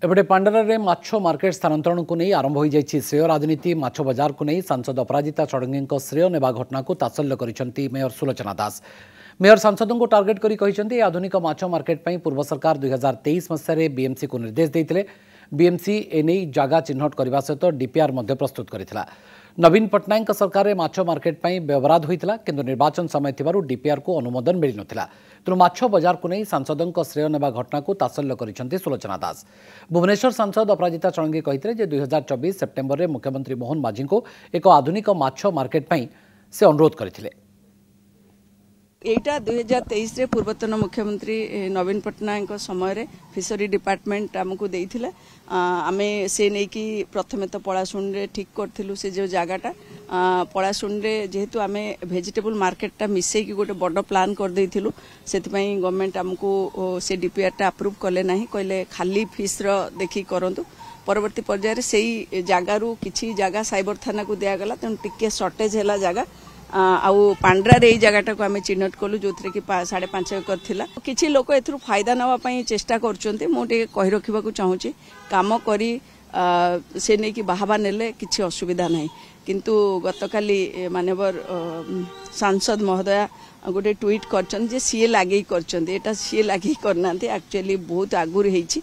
एपटे पांडरा रे माछ मार्केट स्थानांतरण को नहीं आरंभ हो जाइए श्रेय राजनीति माछ बजार को नहीं सांसद अपराजिता षडंगी श्रेय नेबा घटना को तात्सल्य करिसेंती मेयर सुलोचना दास। मेयर सांसदों को टार्गेट करी कहिसेंती आधुनिक माछ मार्केट पई पूर्व सरकार 2023 मसीह बीएमसी को निर्देश देते। बीएमसी एने जगह चिन्हट करने सहित डीपीआर प्रस्तुत करथिला। नवीन पट्टनायक सरकार माछ मार्केट पई व्यवराध होइतिला किंतु निर्वाचन समय थिबारु डीपीआर को अनुमोदन मिल नथिला। तेणु माछ बजार को नहीं सांसदों श्रेय नेबा घटना को तात्सल्य करिसेंती सुलोचना दास। भुवनेश्वर सांसद अपराजिता षडंगी कहिथिले जे 2024 सेप्टेम्बर रे मुख्यमंत्री मोहन माझी को एक आधुनिक माछ मार्केट पई से अनुरोध करथिले। एटा 2023 रे पूर्वतन मुख्यमंत्री नवीन पट्टनायक समय फिशरी डिपार्टमेंट आमको देइथिला। आमे से नै कि प्रथमे तो पळाशुण रे ठीक करथिलु से जो जगहटा पळाशुण रे जेहेतु आमे वेजिटेबल मार्केटटा मिसै कि गोटे बड़ प्लान कर देइथिलु। सेति पई गवर्नमेंट आमको से डीपीआरटा अप्रूव कले नाही, कहले खाली फिश रो देखि करंतु। परवर्ती पर्याय सेही जगारू किछि जगह साइबर थाना को दिया गला, तेन टिके शॉर्टेज हैला जगह आउ पांड्रा रे जगहटा को आम चिन्हट कलु जो कि 5.5 एकर थिला। किछि लोक एथुर फायदा नवा पई चेष्टा करछन्ते। मो टे कहि रखिबा को चाहूची काम करी से नै कि बाहाबा नेले किछि असुविधा नाही, किंतु गतकाली माननीय सांसद महोदय गोटे ट्वीट करछन जे सीए लागे करछन्ते। एटा सीए लागे करनांते, एक्चुअली बहुत आगुर हेछि।